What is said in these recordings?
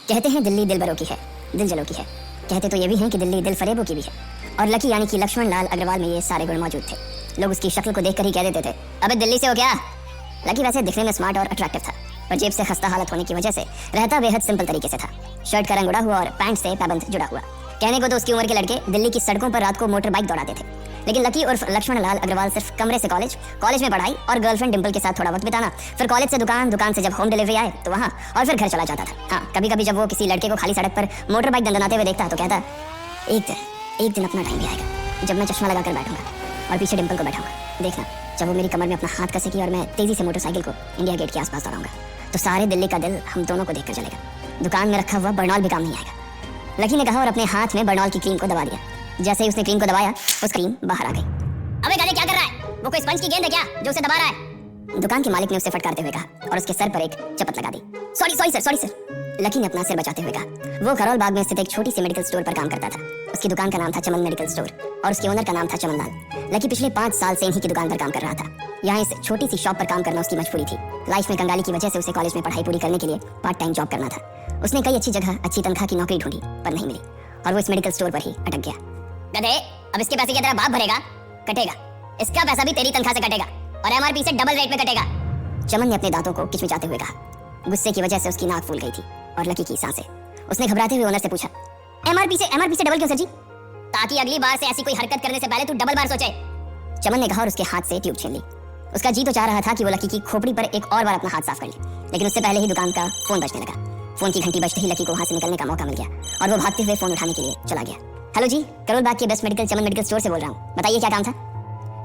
कहते हैं दिल्ली दिल बरों की है, दिल जलों की है। कहते तो ये भी हैं कि दिल्ली दिल फरेबों की भी है। और लकी यानी कि लक्ष्मण लाल अग्रवाल में ये सारे गुण मौजूद थे। लोग उसकी शक्ल को देखकर ही कह देते थे, अबे दिल्ली से हो क्या। लकी वैसे दिखने में स्मार्ट और अट्रैक्टिव था, पर जेब से खस्ता हालत होने की वजह से रहता बेहद सिंपल तरीके से था। शर्ट का रंग उड़ा हुआ और पैंट से पैबंद जुड़ा हुआ। कहने को तो उसकी उम्र के लड़के दिल्ली की सड़कों पर रात को मोटर बाइक दौड़ाते थे, लेकिन लकी उर्फ लक्ष्मण लाल अग्रवाल सिर्फ कमरे से कॉलेज में पढ़ाई और गर्लफ्रेंड डिंपल के साथ थोड़ा वक्त बिताना, फिर कॉलेज से दुकान से जब होम डिलीवरी आए तो वहाँ, और फिर घर चला जाता था। हाँ, कभी कभी जब वो किसी लड़के को खाली सड़क पर मोटर बाइक दंदनाते हुए देखता तो कहता, एक दिन अपना टाइम भी आएगा जब मैं चश्मा लगाकर बैठूंगा और पीछे डिंपल को बैठाऊंगा। देखना, जब वो मेरी कमर में अपना हाथ कसेगी और मैं तेजी से मोटरसाइकिल को इंडिया गेट के आसपास दौड़ाऊंगा तो सारे दिल्ली का दिल हम दोनों को देखकर चलेगा। दुकान में रखा हुआ बर्नॉल भी काम नहीं आएगा। लकी ने कहा और अपने हाथ में बर्नॉल की क्रीम को दबा दिया। जैसे ही उसने क्रीम को दबाया, उस क्रीम बाहर आ गई। अबे गधे, क्या कर रहा है? वो कोई स्पंज की गेंद है क्या जो उसे दबा रहा है? दुकान के मालिक ने उसे फटकारते हुए कहा और उसके सर पर एक चपत लगा दी। Sorry sir. लकी ने अपना सिर बचाते हुए कहा। वो खरौल बाग में स्थित एक छोटी सी मेडिकल स्टोर पर काम करता था। उसकी दुकान का नाम था चमन मेडिकल स्टोर और उसके ओनर का नाम था चमन लाल। लकी पिछले 5 साल से इन्हीं की दुकान पर काम कर रहा था। यहाँ इस छोटी सी शॉप पर काम करना उसकी मजबूरी थी। लाइफ में कंगाली की वजह से उसे कॉलेज में पढ़ाई पूरी करने के लिए पार्ट टाइम जॉब करना था। उसने कई अच्छी जगह अच्छी तनख्वाह की नौकरी ढूंढी पर नहीं मिली और वो इस मेडिकल स्टोर पर ही अटक गया। गधे, अब इसके पैसे क्या तेरा बाप भरेगा? कटेगा। इसका पैसा भी तेरी तनख्वाह से कटेगा और एमआरपी से डबल रेट में कटेगा। चमन ने अपने दांतों को किचमिचाते हुए कहा। गुस्से की वजह से उसकी नाक फूल गई थी और लकी की सांसें। उसने घबराते हुए ओनर से पूछा, एमआरपी से डबल क्यों सर जी? ताकि अगली बार से ऐसी कोई हरकत करने से पहले तू डबल बार सोचे। चमन ने कहा और उसके हाथ से ट्यूब छीन ली। उसका जी तो चाह रहा था कि वो लकी की खोपड़ी पर एक और बार अपना हाथ साफ कर ले, लेकिन उससे पहले ही दुकान का फोन बजने लगा। फोन की घंटी बजते ही लकी को वहां से निकलने का मौका मिल गया और वो भागते हुए फोन उठाने के लिए चला गया। हेलो जी, करोल बाग के बेस्ट मेडिकल चमन मेडिकल स्टोर से बोल रहा हूँ, बताइए क्या काम था?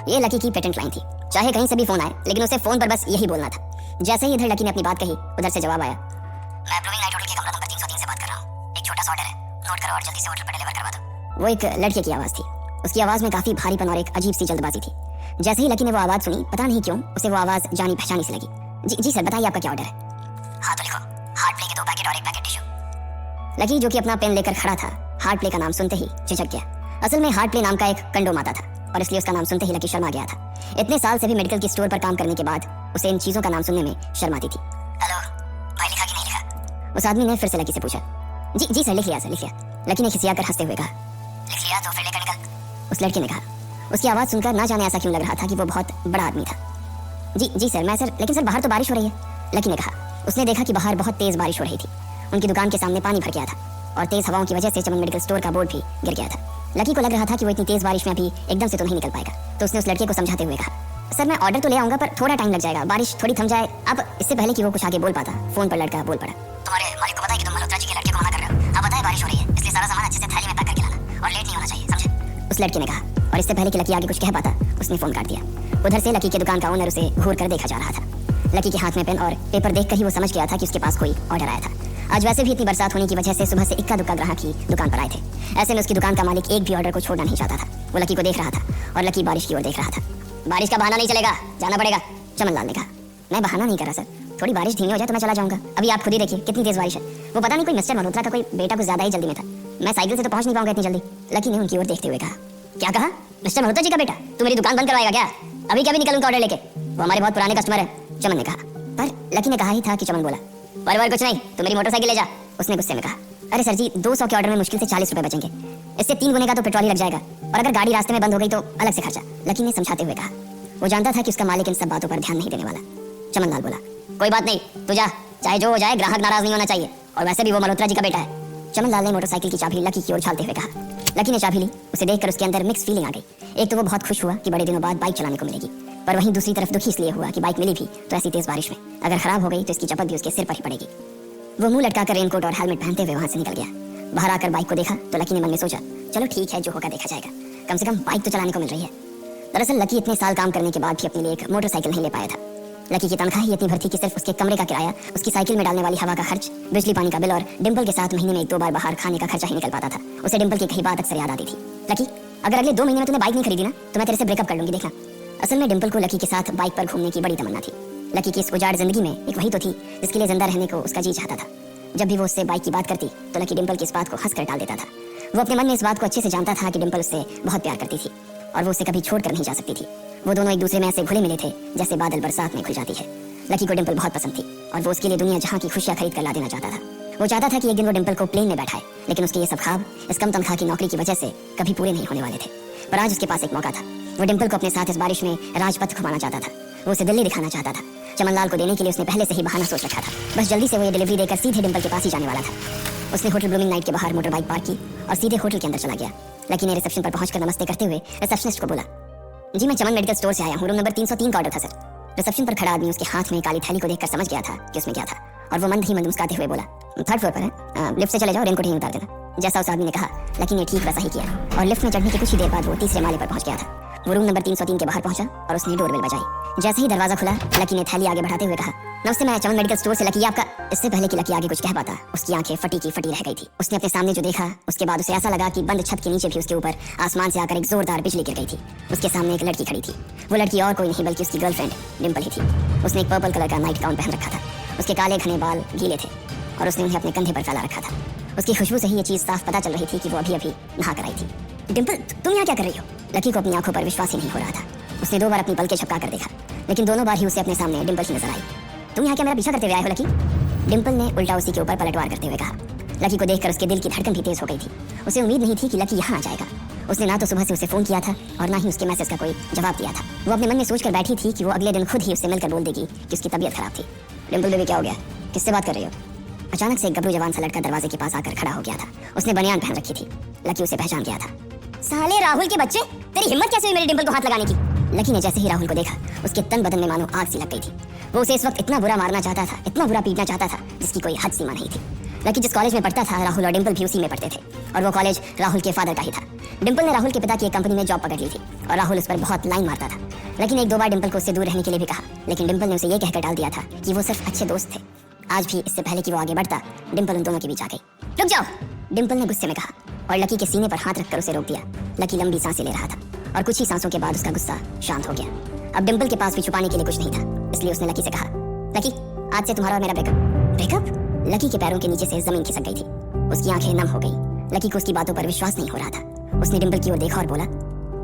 ये लकी की पेटेंट लाइन थी। चाहे कहीं से भी फोन आए, लेकिन उसे फोन पर बस यही बोलना था। जैसे ही इधर लकी ने अपनी बात कही, उधर से जवाब आया, मैं अप्रूविंग नाइट होटल के कमरा नंबर 303 से बात कर रहा हूँ। एक छोटा सा ऑर्डर है, नोट करो और जल्दी से होटल पर डिलीवर करवा दो। वो एक लड़के की आवाज थी। उसकी आवाज में काफी भारीपन और एक अजीब सी जल्दबाजी थी। जैसे ही लकी ने वो आवाज सुनी, पता नहीं क्यों उसे वो आवाज जानी पहचानी सी लगी। जी सर, बताइए आपका क्या ऑर्डर है? हाँ तो लिखो, हार्ट प्ले के 2 पैकेट और 1 पैकेट टिश्यू। लकी जो कि अपना पेन लेकर खड़ा था, हार्ट प्ले का नाम सुनते ही झिझक गया। असल में हार्ट प्ले नाम का एक कंडोम आता था और इसलिए उसका नाम सुनते ही लकी शर्मा गया था। इतने साल से भी मेडिकल की स्टोर पर काम करने के बाद उसे इन चीजों का नाम सुनने में शर्म आती थी। हेलो भाई, लिखा कि नहीं लिखा? उस आदमी ने फिर से लकी से पूछा। जी सर, लिख लिया सर, लिख लिया। लकी ने खिसियाकर हंसते हुए कहा, लिख लिया तो फिर लेकर निकल। उस लड़के ने कहा। उसकी आवाज सुनकर ना जाने ऐसा क्यों लग रहा था कि वो बहुत बड़ा आदमी था। जी सर, मैं सर, लेकिन सर बाहर तो बारिश हो रही है। लकी ने कहा। उसने देखा कि बाहर बहुत तेज बारिश हो रही थी। उनकी दुकान के सामने पानी भर गया था और तेज हवाओं की वजह से चमन मेडिकल स्टोर का बोर्ड भी गिर गया था। लकी को लग रहा था कि वो इतनी तेज बारिश में अभी एकदम से तो नहीं निकल पाएगा, तो उसने उस लड़के को समझाते हुए कहा, सर मैं ऑर्डर तो ले आऊंगा पर थोड़ा टाइम लग जाएगा, बारिश थोड़ी थम जाए। अब इससे पहले कि वो कुछ आगे बोल पाता, फोन पर लड़का बोल पड़ा, तुम्हारे मालिक को पता है कि तुम मल्होत्रा जी के लड़के को मना कर रहे हो? अब पता है बारिश हो रही है, इसलिए सारा सामान अच्छे से थैली में पैक करके लाना और लेट नहीं होना चाहिए, समझे? उस लड़के ने कहा और इससे पहले कि लकी आगे कुछ कह पाता, उसने फोन काट दिया। उधर से लकी के दुकान का ओनर उसे घूर कर देखा जा रहा था। लकी के हाथ में पेन और पेपर देखकर ही वो समझ गया था कि उसके पास कोई ऑर्डर आया था। आज वैसे भी इतनी बरसात होने की वजह से सुबह से इक्का दुक्का ग्राहक ही दुकान पर आए थे। ऐसे में उसकी दुकान का मालिक एक भी ऑर्डर को छोड़ना नहीं चाहता था। वो लकी को देख रहा था और लकी बारिश की ओर देख रहा था। बारिश का बहाना नहीं चलेगा, जाना पड़ेगा, चमन लाल ने कहा। मैं बहाना नहीं कर रहा सर, थोड़ी बारिश धीमी हो जाए तो मैं चला जाऊंगा। अभी आप खुद ही देखिए कितनी तेज बारिश है। वो पता नहीं कोई मिस्टर मल्होत्रा का कोई बेटा कुछ ज्यादा ही जल्दी में था, मैं साइकिल से तो पहुंच नहीं पाऊंगा इतनी जल्दी। लकी ने उनकी ओर देखते हुए कहा। क्या कहा? मिस्टर मल्होत्रा जी का बेटा? तू मेरी दुकान बंद करवाएगा क्या? अभी क्या भी निकल उनका ऑर्डर लेके, वो हमारे बहुत पुराने कस्टमर है, चमन ने कहा। पर लकी ने कहा ही था कि चमन बोला, पर कुछ नहीं, तू मेरी मोटरसाइकिल ले जा। उसने गुस्से में कहा, अरे सर जी, 200 के ऑर्डर में मुश्किल से 40 रुपए बचेंगे, इससे 3 गुने का तो पेट्रोल ही लग जाएगा और अगर गाड़ी रास्ते में बंद हो गई तो अलग से खर्चा। लकी ने समझाते हुए कहा। वो जानता था कि उसका मालिक इन सब बातों पर ध्यान नहीं देने वाला। चमन लाल बोला, कोई बात नहीं, तू जा, चाहे जो हो जाए, ग्राहक नाराज नहीं होना चाहिए, और वैसे भी वो मल्होत्रा जी का बेटा है। चमन लाल ने मोटरसाइकिल की चाबी लकी की ओर उछालते हुए कहा। लकी ने चाबी ली। उसे देखकर उसके अंदर मिक्स फीलिंग आ गई। एक तो वो बहुत खुश हुआ कि बड़े दिनों बाद बाइक चलाने को मिलेगी, पर वहीं दूसरी तरफ दुखी इसलिए हुआ कि बाइक मिली भी तो ऐसी तेज बारिश में अगर खराब हो गई तो इसकी चपत भी उसके सिर पर ही पड़ेगी। वो मुंह लटकाकर रेनकोट और हेलमेट पहनते हुए वहां से निकल गया। बाहर आकर बाइक को देखा तो लकी ने मन में सोचा, चलो ठीक है, जो होगा देखा जाएगा, कम से कम बाइक तो चलाने को मिल रही है। दरअसल लकी इतने साल काम करने के बाद भी अपने लिए एक मोटरसाइकिल नहीं ले पाया था। लकी की तनख्वाह ही इतनी भर थी कि सिर्फ उसके कमरे का किराया, उसकी साइकिल में डालने वाली हवा का खर्च, बिजली पानी का बिल और डिंपल के साथ महीने में 1-2 बार बाहर खाने का खर्चा ही निकल पाता था। उसे डिंपल की कही बात अक्सर याद आती थी। लकी, अगर अगले 2 महीने में तूने बाइक नहीं खरीदी ना तो मैं तेरे से ब्रेकअप कर लूंगी, देखना। असल में डिंपल को लकी के साथ बाइक पर घूमने की बड़ी तमन्ना थी। लकी की इस उजाड़ जिंदगी में एक वही तो थी जिसके लिए जिंदा रहने को उसका जी चाहता था। जब भी वो उससे बाइक की बात करती तो लकी डिंपल की इस बात को हंस कर टाल देता था। वो अपने मन में इस बात को अच्छे से जानता था कि डिंपल उससे बहुत प्यार करती थी और वो उसे कभी छोड़कर नहीं जा सकती थी। वो दोनों एक दूसरे में ऐसे घुले मिले थे जैसे बादल बरसात में खुल जाती है। लकी को डिंपल बहुत पसंद थी और वो उसके लिए दुनिया जहां की खुशियां खरीद कर ला देना चाहता था। वो चाहता था कि एक दिन वो डिम्पल को प्लेन में बैठाए, लेकिन उसके ये सब ख्वाब इस कम तनख्वाह की नौकरी की वजह से कभी पूरे नहीं होने वाले थे। पर आज उसके पास एक मौका था। वो डिम्पल को अपने साथ इस बारिश में राजपथ घुमाना चाहता था। वो उसे दिल्ली दिखाना चाहता था। चमनलाल को देने के लिए उसने पहले से ही बहाना सोच रखा था। बस जल्दी से वो ये डिलीवरी देकर सीधे डिम्पल के पास ही जाने वाला था। उसने होटल ब्लूमिंग नाइट के बाहर मोटर बाइक पार्क की और सीधे होटल के अंदर चला गया। लकी ने रिसेप्शन पर पहुंचकर नमस्ते करते हुए रिसेप्शनिस्ट को बोला, जी मैं चमन मेडिकल स्टोर से आया हूँ, रूम नंबर 303 का ऑर्डर था सर। रिसेप्शन पर खड़ा आदमी उसके हाथ में काली थैली को देखकर समझ गया था कि उसमें क्या था, और वो मंद ही मंद मुस्कुराते हुए बोला, थर्ड फ्लोर पर है, लिफ्ट से चले जाओ, रेनकोट ही उतार देना। जैसा उस आदमी ने कहा, लकी ने ठीक वैसा ही किया और लिफ्ट में चढ़ने के कुछ ही देर बाद वो तीसरे माले पर पहुंच गया था। वो रूम नंबर 303 के बाहर पहुंचा और उसने डोरबेल बजाई। जैसे ही दरवाजा खुला, लकी ने थैली आगे बढ़ाते हुए कहा, नमस्ते, मैं चमन मेडिकल स्टोर से लकी आपका। इससे पहले कि लकी आगे कुछ कह पाता, उसकी आंखें फटी की फटी रह गई थी। उसने अपने सामने जो देखा, उसके बाद उसे ऐसा लगा कि बंद छत के नीचे भी उसके ऊपर आसमान से आकर एक जोरदार बिजली गिर गई थी। उसके सामने एक लड़की खड़ी थी। वो लड़की और कोई नहीं बल्कि उसकी गर्लफ्रेंड डिम्पल ही थी। उसने एक पर्पल कलर का नाइट गाउन पहन रखा था। उसके काले घने बाल गीले थे और उसने उन्हें अपने कंधे पर फैला रखा था। उसकी खुशबू से ही ये चीज साफ पता चल रही थी कि वो अभी अभी नहा कर आई थी। डिम्पल, तुम यहाँ क्या कर रही हो? लकी को अपनी आंखों पर विश्वास ही नहीं हो रहा था। उसने 2 बार अपनी पलकें झपका कर देखा, लेकिन दोनों बार ही उसे अपने सामने डिम्पल ही नजर आई। तुम यहाँ क्या मेरा पीछा करते हुए आए हो लकी? डिम्पल ने उल्टा उसी के ऊपर पलटवार करते हुए कहा। लकी को देखकर उसके दिल की धड़कन भी तेज हो गई थी। उसे उम्मीद नहीं थी कि लकी यहाँ आ जाएगा। उसने ना तो सुबह से उसे फोन किया था और ना ही उसके मैसेज का कोई जवाब दिया था। वो अपने मन में सोचकर बैठी थी कि वो अगले दिन खुद ही उससे मिलकर बोल देगी कि उसकी तबीयत खराब थी। डिम्पल बेबी, क्या हो गया? किससे बात कर रही हो? अचानक से एक गबरू जवान सा लड़का दरवाजे के पास आकर खड़ा हो गया था। उसने बनियान पहन रखी थी। लकी उसे पहचान गया था। साले राहुल के बच्चे, तेरी हिम्मत कैसे हुई मेरी डिम्पल को हाथ लगाने की? लकी ने जैसे ही राहुल को देखा, उसके तन बदन में मानो आग सी लग गई थी। वो उसे इस वक्त इतना बुरा मारना चाहता था, इतना बुरा पीटना चाहता था, जिसकी कोई हद सीमा नहीं थी। लकी जिस कॉलेज में पढ़ता था, राहुल और डिम्पल भी उसी में पढ़ते थे और वो कॉलेज राहुल के फादर का ही था। डिम्पल ने राहुल के पिता की एक कंपनी में जॉब पकड़ ली थी और राहुल उस पर बहुत लाइन मारता था। लकी ने 1-2 बार डिम्पल को उससे दूर रहने के लिए भी कहा, लेकिन डिम्पल ने उसे ये कहकर डाल दिया था कि वो सिर्फ अच्छे दोस्त थे। आज भी इससे पहले कि वो आगे बढ़ता, डिम्पल उन दोनों के बीच आ गई। रुक जाओ, डिम्पल ने गुस्से में कहा और लकी के सीने पर हाथ रखकर उसे रोक दिया। लकी लंबी सांसें ले रहा था और कुछ ही सांसों के बाद उसका गुस्सा शांत हो गया। अब डिम्पल के पास भी छुपाने के लिए कुछ नहीं था, इसलिए उसने लकी से कहा, लकी, आज से तुम्हारा और मेरा ब्रेकअप। लकी के पैरों के नीचे से जमीन खिसक गई थी। उसकी आंखें नम हो गई। लकी को उसकी बातों पर विश्वास नहीं हो रहा था। उसने डिम्पल की ओर देखा और बोला,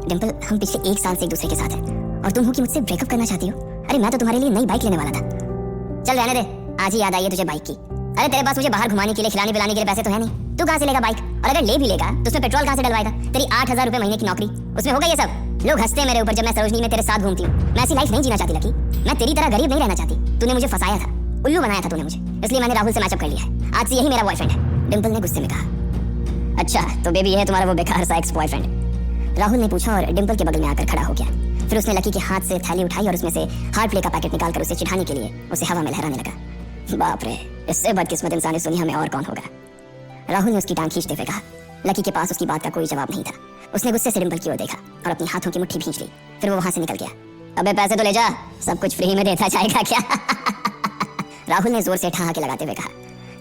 डिम्पल, हम पिछले 1 साल से एक दूसरे के साथ हैं और तुम हो कि मुझसे ब्रेकअप करना चाहती हो? अरे मैं तो तुम्हारे लिए नई बाइक लेने वाला था। चल रहने दे, आज ही याद आई है तुझे बाइक की। अरे तेरे पास मुझे बाहर घुमाने के लिए, खिलाने पिलाने के लिए पैसे तो है नहीं। तू कहाँ से लेगा बाइक? और अगर ले भी लेगा तो उसमें पेट्रोल कहाँ से डलवाएगा? तेरी 8,000 रुपए महीने की नौकरी, उसमें होगा ये सब? लोग हंसते हैं मेरे ऊपर जब मैं सरोजनी में तेरे साथ घूमती हूँ। मैं ऐसी लाइफ नहीं जीना चाहती लकी। मैं तेरी तरह गरीब नहीं रहना चाहती। तूने मुझे फंसाया था, उल्लू बनाया था तूने मुझे, इसलिए मैंने राहुल से मैचअप कर लिया है। आज से यही मेरा बॉयफ्रेंड है। डिम्पल ने गुस्से में कहा। अच्छा, तो बेबी ये है तुम्हारा वो बेकार सा एक्स बॉयफ्रेंड? राहुल ने पूछा और डिम्पल के बगल में आकर खड़ा हो गया। फिर उसने लकी के हाथ से थैली उठाई और उसमें से हार्ट प्ले का पैकेट निकालकर उसे चिढ़ाने के लिए उसे हवा में लहराने लगा। बाप रे, इससे बदकिस्मत इंसान इस दुनिया में और कौन होगा? राहुल ने उसकी टांग खींचते हुए कहा। लकी के पास उसकी बात का कोई जवाब नहीं था। उसने गुस्से से डिम्पल की ओर देखा और अपनी हाथों की मुट्ठी खींच ली। फिर वो वहां से निकल गया। अबे पैसे तो ले जा, सब कुछ फ्री में देता जाएगा क्या? राहुल ने जोर से ठहाके लगाते हुए कहा,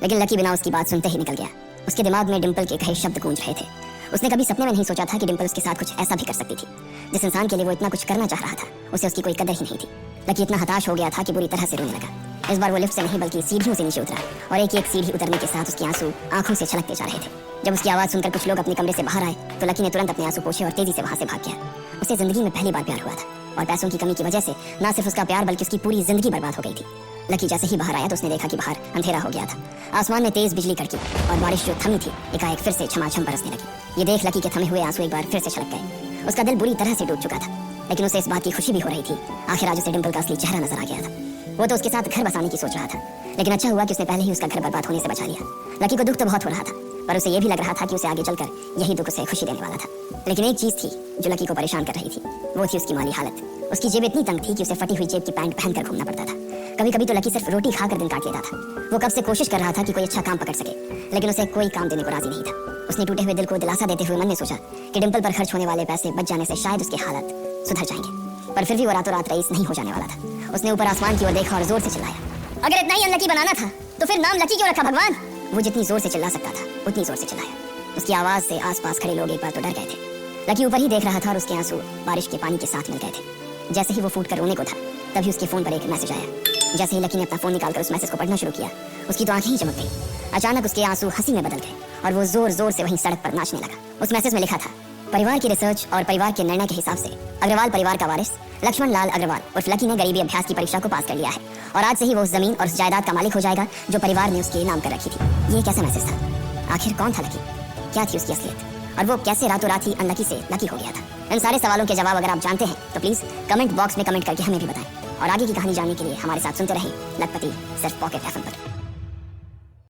लेकिन लकी बिना उसकी बात सुनते ही निकल गया। उसके दिमाग में डिम्पल के कहे शब्द गूंज रहे थे। उसने कभी सपने में नहीं सोचा था कि डिम्पल उसके साथ कुछ ऐसा भी कर सकती थी। जिस इंसान के लिए वो इतना कुछ करना चाह रहा था, उसे उसकी कोई कदर ही नहीं थी। लकी इतना हताश हो गया था कि बुरी तरह से रोने लगा। इस बार वो लिफ्ट से नहीं बल्कि सीढ़ियों से नीचे उतरा और एक एक सीढ़ी उतरने के साथ उसके आंसू आंखों से छलकते जा रहे थे। जब उसकी आवाज सुनकर कुछ लोग अपने कमरे से बाहर आए तो लकी ने तुरंत अपने आंसू पोंछे और तेजी से वहां से भाग गया। उसे जिंदगी में पहली बार प्यार हुआ था और पैसों की कमी की वजह से ना सिर्फ उसका प्यार बल्कि उसकी पूरी जिंदगी बर्बाद हो गई थी। लकी जैसे ही बाहर आया तो उसने देखा कि बाहर अंधेरा हो गया था। आसमान में तेज बिजली कड़की और बारिश जो थमी थी एकाएक फिर से छमाछम बरसने लगी। ये देख लकी के थमे हुए आंसू एक बार फिर से छलक गए। उसका दिल बुरी तरह से टूट चुका था, लेकिन उसे इस बात की खुशी भी हो रही थी। आखिर आज उसे डिम्पल का असली चेहरा नजर आ गया था। वो तो उसके साथ घर बसाने की सोच रहा था, लेकिन अच्छा हुआ कि उसने पहले ही उसका घर बर्बाद होने से बचा लिया। लकी को दुख तो बहुत हो रहा था, पर उसे ये भी लग रहा था कि उसे आगे चलकर यही दुख उसे खुशी देने वाला था। लेकिन एक चीज थी जो लकी को परेशान कर रही थी, वो थी उसकी माली हालत। उसकी जेब इतनी तंग थी कि उसे फटी हुई जेब की पैंट पहनकर घूमना पड़ता था। कभी कभी तो लकी सिर्फ रोटी खाकर दिन काट लेता था। वो कब से कोशिश कर रहा था कि कोई अच्छा काम पकड़ सके, लेकिन उसे कोई काम देने को राजी नहीं था। उसने टूटे हुए दिल को दिलासा देते हुए मन में सोचा कि डिम्पल पर खर्च होने वाले पैसे बच जाने से शायद उसकी हालत सुधर जाएंगे, पर फिर भी वो रातों रात रईस नहीं हो जाने वाला था। उसने ऊपर आसमान की ओर देखा और जोर से चिल्लाया, अगर इतना ही अनलकी बनाना था तो फिर नाम लकी क्यों रखा भगवान? वो जितनी जोर से चिल्ला सकता था उतनी जोर से चिल्लाया। उसकी आवाज से आसपास खड़े लोग एक बार तो डर गए थे। लकी ऊपर ही देख रहा था और उसके आंसू बारिश के पानी के साथ मिल गए थे। जैसे ही वो फूट कर रोने को था, तभी उसके फोन पर एक मैसेज आया। जैसे ही लकी ने अपना फोन निकालकर उस मैसेज को पढ़ना शुरू किया, उसकी तो आंखें ही चमक गई। अचानक उसके आंसू हंसी में बदल गए और वो जोर जोर से वहीं सड़क पर नाचने लगा। उस मैसेज में लिखा था, परिवार की रिसर्च और परिवार के निर्णय के हिसाब से अग्रवाल परिवार का वारिस लक्ष्मण लाल अग्रवाल उर्फ लकी ने गरीबी अभ्यास की परीक्षा को पास कर लिया है और आज से ही वो उस जमीन और उस जायदाद का मालिक हो जाएगा जो परिवार ने उसके नाम कर रखी थी। ये कैसा मैसेज था? आखिर कौन था लकी? क्या थी उसकी असलियत? और वो कैसे रातों रात ही अनलकी से लकी हो गया था? इन सारे सवालों के जवाब अगर आप जानते हैं तो प्लीज कमेंट बॉक्स में कमेंट करके हमें भी बताएं और आगे की कहानी जानने के लिए हमारे साथ सुनते रहें लखपति सिर्फ पॉकेट एफएम पर।